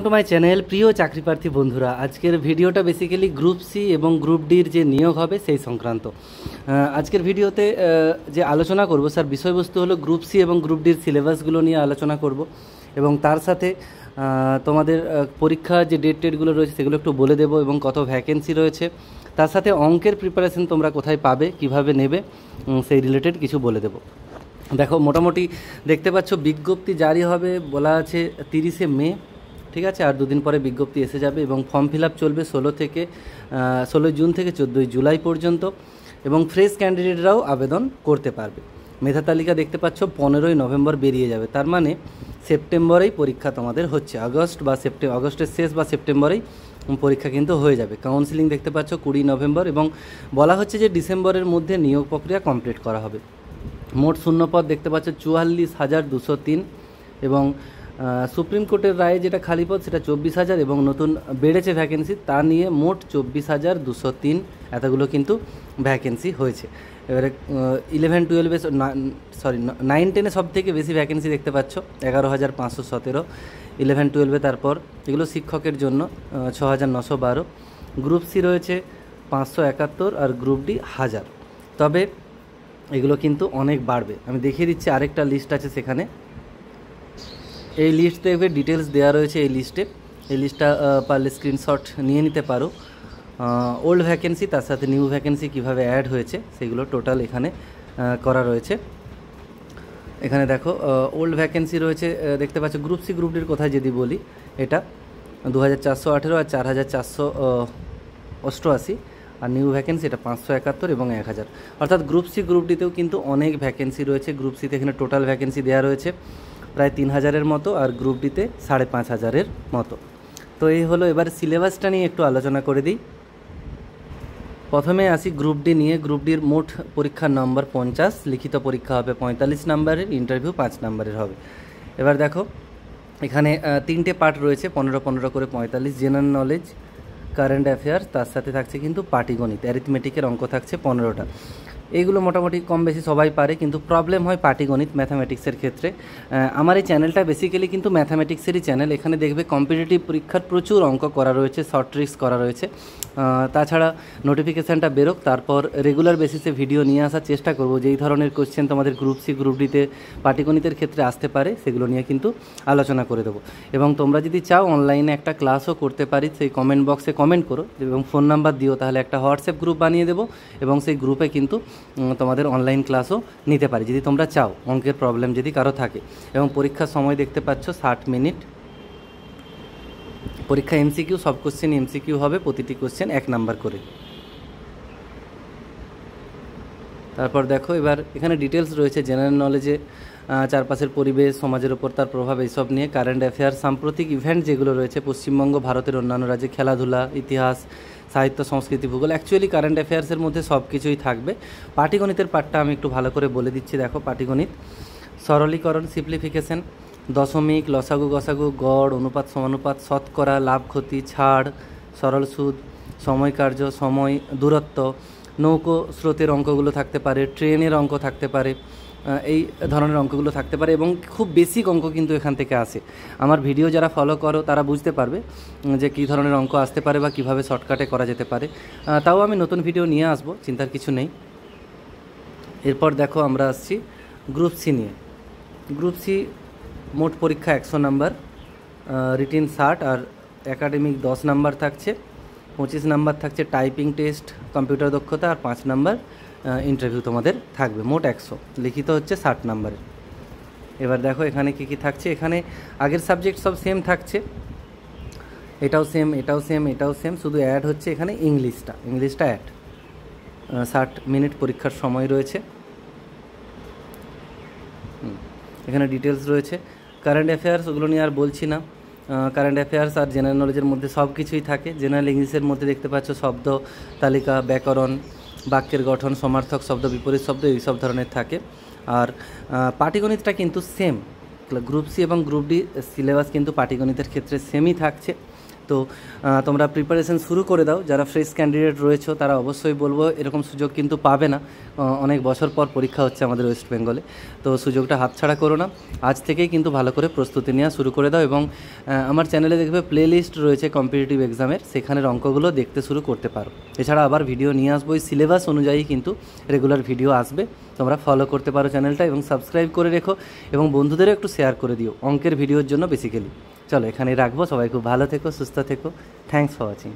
To my channel. প্রিয় চাকরি প্রার্থী বন্ধুরা, আজকের ভিডিওটা বেসিক্যালি গ্রুপ সি এবং গ্রুপ ডির যে নিয়োগ হবে সেই সংক্রান্ত। আজকের ভিডিওতে যে আলোচনা করব স্যার বিষয়বস্তু হলো গ্রুপ সি এবং গ্রুপ ডির সিলেবাসগুলো নিয়ে আলোচনা করব এবং তার সাথে তোমাদের পরীক্ষা যে ডেটগুলো রয়েছে সেগুলো একটু বলে দেবো এবং কত ভ্যাকেন্সি রয়েছে, তার সাথে অঙ্কের প্রিপারেশন তোমরা কোথায় পাবে, কিভাবে নেবে, সেই রিলেটেড কিছু বলে দেবো। দেখো, মোটামুটি দেখতে পাচ্ছ বিজ্ঞপ্তি জারি হবে বলা আছে 30শে মে, ঠিক আছে। আর দুদিন পরে বিজ্ঞপ্তি এসে যাবে এবং ফর্ম ফিল আপ চলবে 16 জুন থেকে 14 জুলাই পর্যন্ত এবং ফ্রেশ ক্যান্ডিডেটরাও আবেদন করতে পারবে। মেধা তালিকা দেখতে পাচ্ছ 15ই নভেম্বর বেরিয়ে যাবে, তার মানে সেপ্টেম্বরেই পরীক্ষা তোমাদের হচ্ছে, আগস্টের শেষ বা সেপ্টেম্বরেই পরীক্ষা কিন্তু হয়ে যাবে। কাউন্সিলিং দেখতে পাচ্ছ 20 নভেম্বর এবং বলা হচ্ছে যে ডিসেম্বরের মধ্যে নিয়োগ প্রক্রিয়া কমপ্লিট করা হবে। মোট শূন্যপদ দেখতে পাচ্ছ 44,203 এবং সুপ্রিম কোর্টের রায়ে যেটা খালি পদ সেটা 24,000 এবং নতুন বেড়েছে ভ্যাকেন্সি, তা নিয়ে মোট 24,203 এতগুলো কিন্তু ভ্যাকেন্সি হয়েছে। এবারে 9-10 সব থেকে বেশি ভ্যাকেন্সি দেখতে পাচ্ছ 11,517, 11-12 তারপর এগুলো শিক্ষকের জন্য 6,912, গ্রুপ সি রয়েছে 571 আর গ্রুপ ডি 1000। তবে এগুলো কিন্তু অনেক বাড়বে, আমি দেখিয়ে দিচ্ছি, আরেকটা লিস্ট আছে সেখানে। এই লিস্ট দেখবে, ডিটেলস দেওয়া রয়েছে এই লিস্টটা পারলে স্ক্রিনশট নিয়ে নিতে পারো। ওল্ড ভ্যাকেন্সি তার সাথে নিউ ভ্যাকেন্সি কীভাবে অ্যাড হয়েছে সেগুলো টোটাল এখানে করা রয়েছে। এখানে দেখো ওল্ড ভ্যাকেন্সি রয়েছে দেখতে পাচ্ছ। গ্রুপ সি গ্রুপ ডির কোথায় যদি বলি, এটা 2,418 আর 4,488, আর নিউ ভ্যাকেন্সি এটা 571 এবং 1,000, অর্থাৎ গ্রুপ সি গ্রুপ ডিতেও কিন্তু অনেক ভ্যাকেন্সি রয়েছে। গ্রুপ সিতে এখানে টোটাল ভ্যাকেন্সি দেওয়া রয়েছে প্রায় 3,000-এর মতো আর গ্রুপ ডিতে 5,500-এর মতো। তো এই হলো, এবার সিলেবাসটা নিয়ে একটু আলোচনা করে দিই। প্রথমে আসি গ্রুপ ডি নিয়ে। গ্রুপ ডির মোট পরীক্ষার নম্বর 50, লিখিত পরীক্ষা হবে 45 নম্বরের, ইন্টারভিউ 5 নম্বরের হবে। এবার দেখো এখানে 3টে পার্ট রয়েছে, 15 করে 45, জেনারেল নলেজ, কারেন্ট অ্যাফেয়ার্স, তার সাথে থাকছে কিন্তু পাটিগণিত, অ্যারিথমেটিকের অঙ্ক থাকছে 15টা। এইগুলো মোটামুটি কম বেশি সবাই পারে, কিন্তু প্রবলেম হয় পাটিগণিত ম্যাথামেটিক্সের ক্ষেত্রে। আমার এই চ্যানেলটা বেসিক্যালি কিন্তু ম্যাথামেটিক্সেরই চ্যানেল। এখানে দেখবে কম্পিটিটিভ পরীক্ষার প্রচুর অঙ্ক করা রয়েছে, শর্ট ট্রিক্স করা রয়েছে। তাছাড়া নোটিফিকেশানটা বেরোক, তারপর রেগুলার বেসিসে ভিডিও নিয়ে আসার চেষ্টা করব। যেই ধরনের কোশ্চেন তোমাদের গ্রুপ সি গ্রুপ ডিতে পাটিগণিতের ক্ষেত্রে আসতে পারে সেগুলো নিয়ে কিন্তু আলোচনা করে দেবো। এবং তোমরা যদি চাও অনলাইনে একটা ক্লাসও করতে পারি, সেই কমেন্ট বক্সে কমেন্ট করো এবং ফোন নাম্বার দিও, তাহলে একটা হোয়াটসঅ্যাপ গ্রুপ বানিয়ে দেবো এবং সেই গ্রুপে কিন্তু তোমাদের অনলাইন ক্লাসও নিতে পারি যদি তোমরা চাও, অঙ্কের প্রবলেম যদি কারো থাকে। এবং পরীক্ষার সময় দেখতে পাচ্ছ 60 মিনিট। পরীক্ষা এমসিকিউ, সব কোশ্চেন এমসিকিউ হবে, প্রতিটি কোশ্চেন 1 নাম্বার করে। তারপর দেখো এবার এখানে ডিটেলস রয়েছে জেনারেল নলেজে, চারপাশের পরিবেশ, সমাজের ওপর তার প্রভাব, এইসব নিয়ে। কারেন্ট অ্যাফেয়ার, সাম্প্রতিক ইভেন্ট যেগুলো রয়েছে পশ্চিমবঙ্গ, ভারতের অন্যান্য রাজ্যে, খেলাধুলা, ইতিহাস, সাহিত্য, সংস্কৃতি, ভূগোল। অ্যাকচুয়ালি কারেন্ট অ্যাফেয়ার্সের মধ্যে সব কিছুই থাকবে। পাটিগণিতের পার্টটা আমি একটু ভালো করে বলে দিচ্ছি। দেখো পাটিগণিত, সরলীকরণ, সিম্পলিফিকেশন, দশমিক, লসাগু, গসাগু, গড়, অনুপাত, সমানুপাত, শতকরা, লাভ ক্ষতি, ছাড়, সরল সুদ, সময় কার্য, সময়, দূরত্ব, নৌকো স্রোতের অঙ্কগুলো থাকতে পারে, ট্রেনের অঙ্ক থাকতে পারে, এই ধরনের অঙ্কগুলো থাকতে পারে এবং খুব বেসিক অঙ্ক কিন্তু এখান থেকে আসে। আমার ভিডিও যারা ফলো করো তারা বুঝতে পারবে যে কী ধরনের অঙ্ক আসতে পারে বা কীভাবে শর্টকাটে করা যেতে পারে। তাও আমি নতুন ভিডিও নিয়ে আসবো, চিন্তার কিছু নেই। এরপর দেখো আমরা আসছি গ্রুপ সি নিয়ে। গ্রুপ সি মোট পরীক্ষা 100 নাম্বার, রিটিন 60 আর একাডেমিক 10 নাম্বার থাকছে, 25 নাম্বার থাকছে টাইপিং টেস্ট, কম্পিউটার দক্ষতা আর 5 নাম্বার ইন্টারভিউ তোমাদের থাকবে। মোট 100, লিখিত হচ্ছে 60 নাম্বারের। এবার দেখো এখানে কী কী থাকছে। এখানে আগের সাবজেক্ট সব সেম থাকছে, এটাও সেম, এটাও সেম, এটাও সেম, শুধু অ্যাড হচ্ছে এখানে ইংলিশটা অ্যাড। 60 মিনিট পরীক্ষার সময় রয়েছে। এখানে ডিটেলস রয়েছে। কারেন্ট অ্যাফেয়ার্স ওগুলো নিয়ে আর বলছি না। কারেন্ট অ্যাফেয়ার্স আর জেনারেল নলেজের মধ্যে সব কিছুই থাকে। জেনারেল ইংলিশের মধ্যে দেখতে পাচ্ছ শব্দ তালিকা, ব্যাকরণ, বাক্যের গঠন, সমার্থক শব্দ, বিপরীত শব্দ, এই সব ধরনের থাকে। আর পাটিগণিতটা কিন্তু সেম, গ্রুপ সি এবং গ্রুপ ডি সিলেবাস কিন্তু পাটিগণিতের ক্ষেত্রে সেমই থাকছে। তো তোমরা প্রিপারেশন শুরু করে দাও। যারা ফ্রেশ ক্যান্ডিডেট রয়েছে তারা অবশ্যই বলবো এরকম সুযোগ কিন্তু পাবে না, অনেক বছর পর পরীক্ষা হচ্ছে আমাদের ওয়েস্ট বেঙ্গলে। তো সুযোগটা হাতছাড়া করো না, আজ থেকেই কিন্তু ভালো করে প্রস্তুতি নেওয়া শুরু করে দাও। এবং আমার চ্যানেলে দেখবে প্লে লিস্ট রয়েছে কম্পিটিটিভ এক্সামের, সেখানের অঙ্কগুলো দেখতে শুরু করতে পারো। এছাড়া আবার ভিডিও নিয়ে আসবো, ওই সিলেবাস অনুযায়ী কিন্তু রেগুলার ভিডিও আসবে, তোমরা ফলো করতে পারো চ্যানেলটা এবং সাবস্ক্রাইব করে রেখো এবং বন্ধুদেরও একটু শেয়ার করে দিও অঙ্কের ভিডিওর জন্য বেসিক্যালি। চলো এখানেই রাখবো, সবাই খুব ভালো থেকো, সুস্থ থেকো, থ্যাংকস ফর ওয়াচিং।